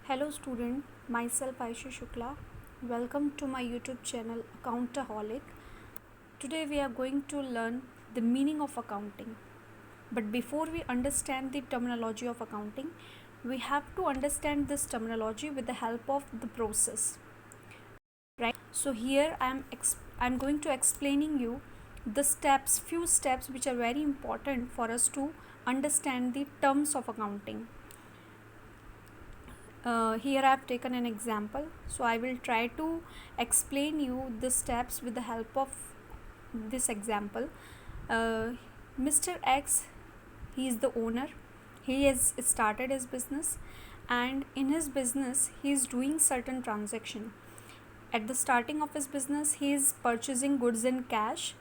Hello student, myself Aisha Shukla. Welcome to my YouTube channel Accountaholic. Today we are going to learn the meaning of accounting. But before we understand the terminology of accounting, we have to understand this terminology with the help of the process. Right? So here I'm going to explaining you the few steps which are very important for us to understand the terms of accounting. Here I have taken an example, so I will try to explain you the steps with the help of this example. Mr. X, he is the owner. He has started his business, and in his business he is doing certain transaction. At the starting of his business, he is purchasing goods in cash.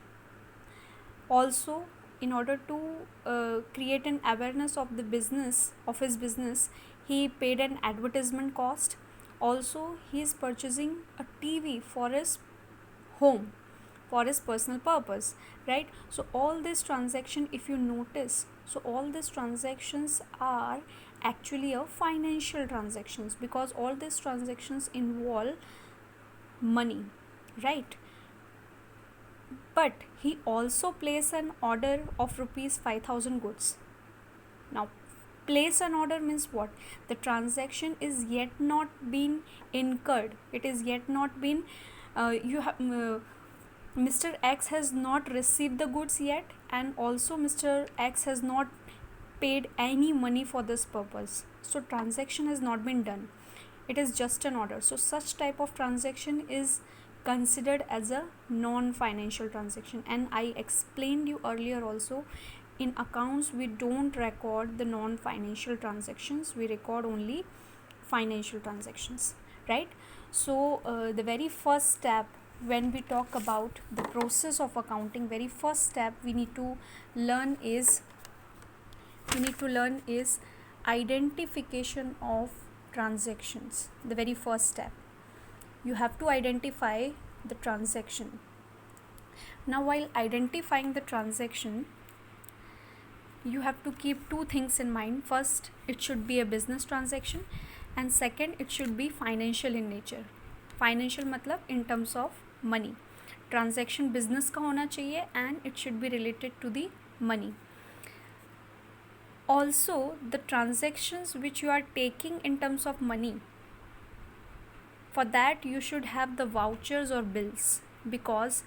Also, in order to create an awareness of his business, he paid an advertisement cost. Also, he is purchasing a TV for his home, for his personal purpose, right? So all this transaction, if you notice, so all these transactions are actually a financial transactions, because all these transactions involve money, right? But he also placed an order of rupees 5,000 goods. Now, place an order means what? The transaction is yet not been incurred. It is yet not been. Mr. X has not received the goods yet, and also Mr. X has not paid any money for this purpose. So transaction has not been done. It is just an order. So such type of transaction is considered as a non-financial transaction, and I explained you earlier also, in accounts we don't record the non-financial transactions, we record only financial transactions, right? So the very first step, when we talk about the process of accounting, very first step we need to learn is identification of transactions. The very first step, you have to identify the transaction. Now, while identifying the transaction, you have to keep two things in mind. First, it should be a business transaction, and second, it should be financial in nature. Financial मतलब in terms of money. Transaction business का होना चाहिए, and it should be related to the money. Also, the transactions which you are taking in terms of money, for that you should have the vouchers or bills, because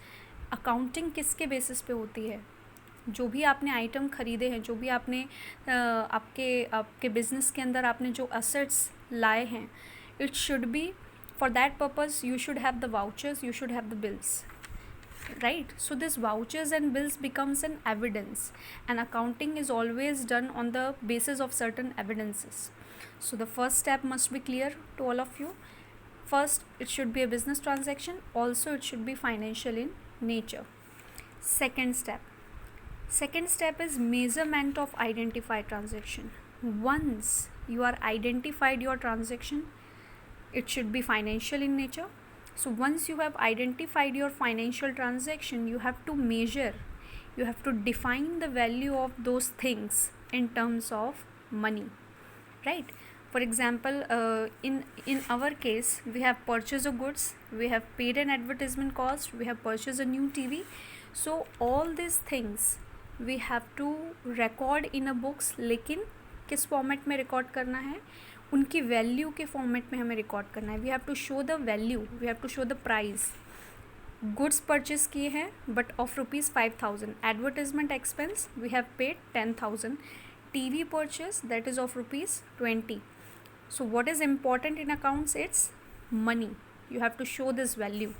accounting किसके basis पे होती है? जो भी आपने item ख़रीदे हैं, जो भी आपने आपके बिजनेस के अंदर आपने जो असेट्स लाए हैं, it should B for that purpose you should have the vouchers, you should have the bills, right? So this vouchers and bills becomes an evidence, and accounting is always done on the basis of certain evidences. So the first step must be clear to all of you. First, it should be a business transaction. Also, it should be financial in nature. Second step is measurement of identified transaction. Once you are identified your transaction, it should be financial in nature. So once you have identified your financial transaction, you have to measure, you have to define the value of those things in terms of money, right? For example, in our case, we have purchased a goods, we have paid an advertisement cost, we have purchased a new TV. So all these things we have to record in a books, लेकिन किस format में record करना है? उनकी value के format में हमें record करना है. We have to show the value, we have to show the price. Goods purchase किए हैं but of rupees 5,000. Advertisement expense we have paid 10,000. TV purchase, that is of rupees 20. So what is important in accounts? It's money. You have to show this value,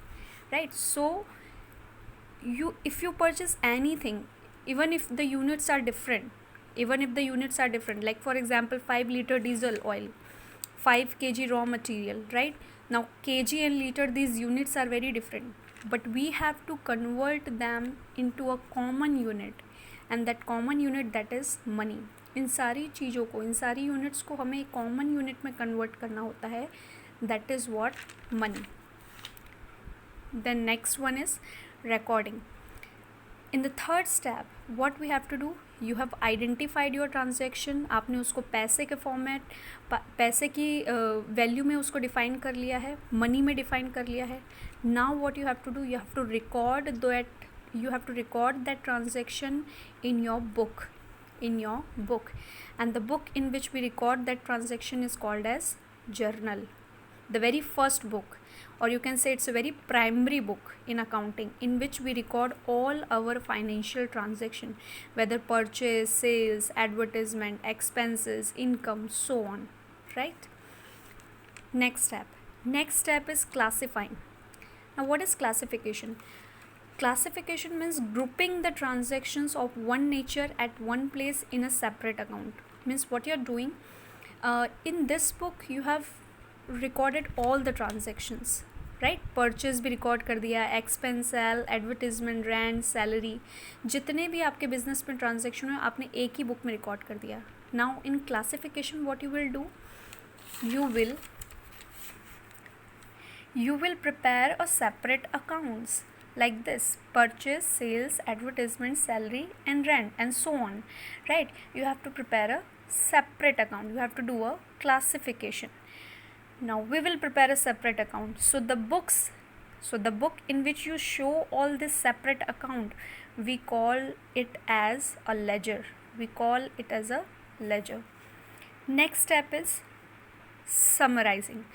right? So if you purchase anything, even if the units are different, like for example 5 liter diesel oil, 5 kg raw material, right? Now kg and liter, these units are very different, but we have to convert them into a common unit, and that common unit, that is money. इन सारी चीज़ों को, इन सारी units को हमें common unit में convert करना होता है. That is what? Money. Then next one is recording. In the third step, what we have to do? You have identified your transaction, आपने उसको पैसे के फॉर्मेट, पैसे की वैल्यू में उसको डिफ़ाइन कर लिया है, मनी में डिफ़ाइन कर लिया है. Now what you have to do, you have to record that transaction in your book, and the book in which we record that transaction is called as journal, the very first book, or you can say it's a very primary book in accounting, in which we record all our financial transaction, whether purchase, sales, advertisement, expenses, income, so on, right? Next step is classifying. Now what is classification? Classification means grouping the transactions of one nature at one place in a separate account. Means what you are doing, in this book you have recorded all the transactions, right? Purchase भी record कर दिया, expense, sell, advertisement, rent, salary, जितने भी आपके business में transaction है आपने एक ही book में record कर दिया. Now in classification what you will do, you will prepare a separate accounts like this: purchase, sales, advertisement, salary, and rent, and so on, right? You have to prepare a separate account, you have to do a classification. Now we will prepare a separate account. So the book in which you show all this separate account, we call it as a ledger. Next step is summarizing.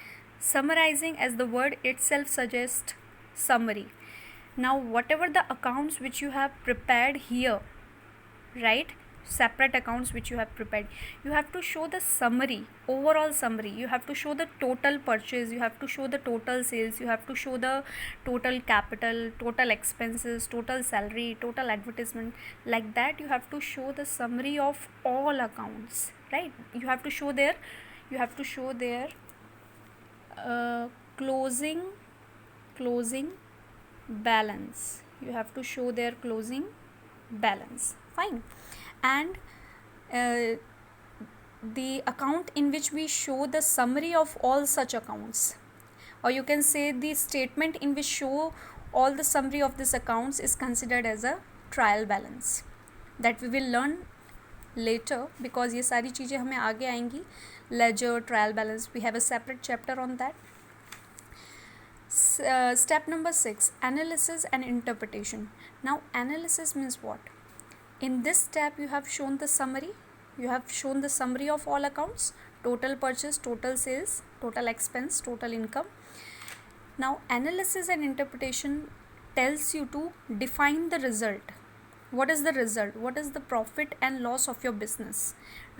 As the word itself suggests, summary. Now whatever the accounts which you have prepared here, right, separate accounts which you have prepared, you have to show the summary, overall summary. You have to show the total purchase, you have to show the total sales, you have to show the total capital, total expenses, total salary, total advertisement. Like that you have to show the summary of all accounts, right? You have to show their closing balance. You have to show their closing balance. Fine. And the account in which we show the summary of all such accounts, or you can say the statement in which show all the summary of these accounts, is considered as a trial balance. That we will learn later, because ये सारी चीज़ें हमें आगे आएंगी. Ledger, trial balance, we have a separate chapter on that. Step number 6, analysis and interpretation. Now analysis means what? In this step you have shown the summary. You have shown the summary of all accounts: total purchase, total sales, total expense, total income. Now analysis and interpretation tells you to define the result. What is the result? What is the profit and loss of your business,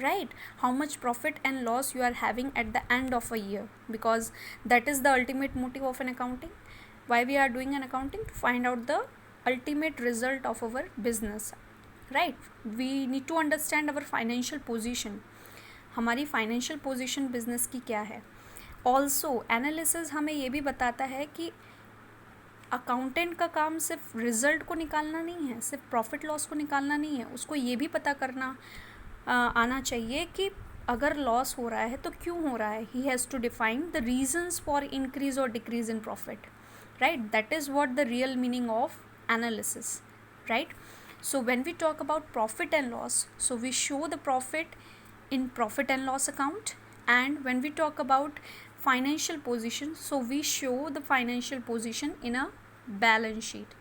right? How much profit and loss you are having at the end of a year, because that is the ultimate motive of an accounting. Why we are doing an accounting? To find out the ultimate result of our business, right? We need to understand our financial position. हमारी financial position business की क्या है. Also analysis हमें ये भी बताता है कि अकाउंटेंट का काम सिर्फ रिज़ल्ट को निकालना नहीं है, सिर्फ प्रॉफिट लॉस को निकालना नहीं है, उसको ये भी पता करना आना चाहिए कि अगर लॉस हो रहा है तो क्यों हो रहा है. He has to define the reasons for increase और decrease in profit, right? That is what the real meaning of analysis, right? So when we talk about profit and loss, so we show the profit in profit and loss account, and when we talk about financial position, so we show the financial position in a balance sheet.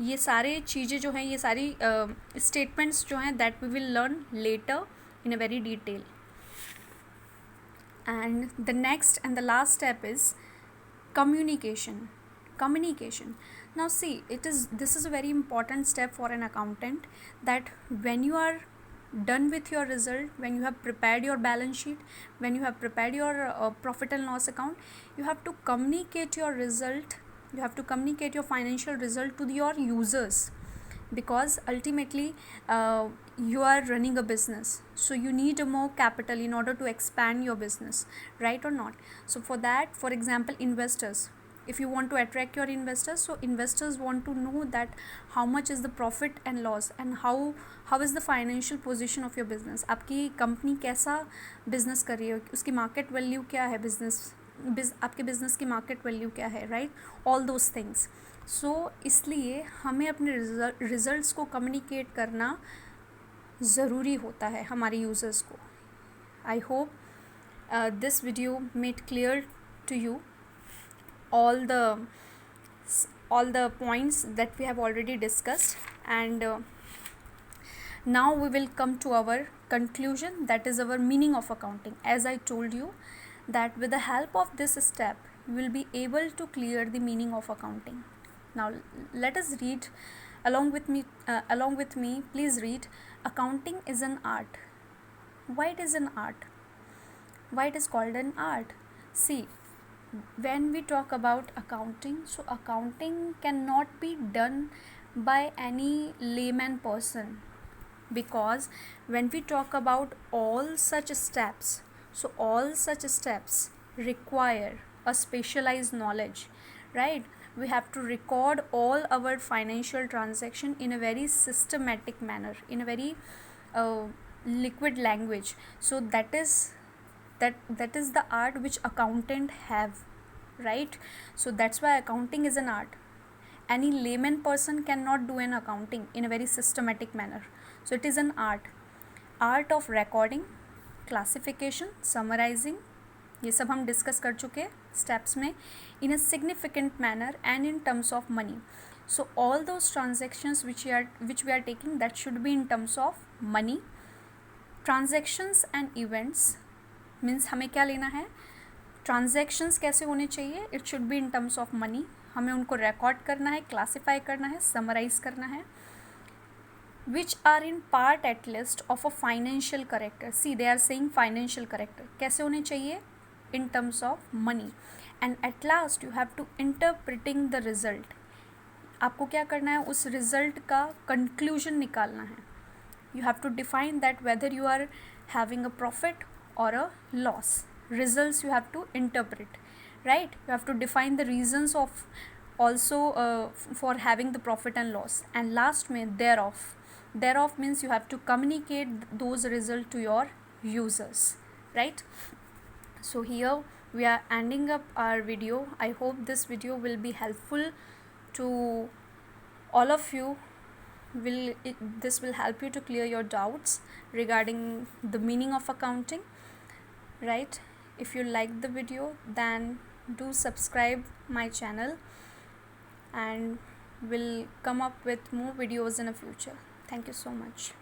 ये सारे चीज़ें जो हैं, ये सारी statements जो हैं, that we will learn later in a very detail. And the next and the last step is communication. Now see, this is a very important step for an accountant, that when you are done with your result, when you have prepared your balance sheet, when you have prepared your profit and loss account, you have to communicate your result, you have to communicate your financial result to your users, because ultimately you are running a business, so you need more capital in order to expand your business, right or not? So for that, for example, investors, if you want to attract your investors, so investors want to know that how much is the profit and loss, and how is the financial position of your business. आपकी company कैसा business कर रही है, उसकी market value क्या है, आपके business की मार्केट वैल्यू क्या है, right? All those things. So इसलिए हमें अपने रिजल्ट्स को कम्युनिकेट करना ज़रूरी होता है हमारे यूज़र्स को. I hope this video made clear to you all the points that we have already discussed, and now we will come to our conclusion, that is our meaning of accounting. As I told you that with the help of this step you will be able to clear the meaning of accounting. Now let us read along with me. Please read. Accounting is an art. Why it is an art? Why it is called an art? See, when we talk about accounting, so accounting cannot be done by any layman person, because when we talk about all such steps, so all such steps require a specialized knowledge, right? We have to record all our financial transaction in a very systematic manner, in a very liquid language. So that is the art which accountant have, right? So that's why accounting is an art. Any layman person cannot do an accounting in a very systematic manner. So it is an art of recording, classification, summarizing, ये सब हम discuss कर चुके हैं steps में, in a significant manner and in terms of money. So all those transactions which we are taking, that should be in terms of money. Transactions and events means हमें क्या लेना है, ट्रांजेक्शंस कैसे होने चाहिए, it should be in terms of money. हमें उनको record करना है, क्लासीफाई करना है, समराइज करना है. Which are in part at least of a financial character. See they are saying financial character कैसे होने चाहिए, in terms of money. And at last you have to interpreting the result. आपको क्या करना है, उस रिजल्ट का कंक्लूजन निकालना है. You have to define that whether you are having a profit or a loss. Results you have to interpret, right? You have to define the reasons of also for having the profit and loss. And last mein thereof means you have to communicate those results to your users, right? So here we are ending up our video. I hope this video will be helpful to all of you. This will help you to clear your doubts regarding the meaning of accounting, right? If you like the video, then do subscribe my channel, and will come up with more videos in the future. Thank you so much.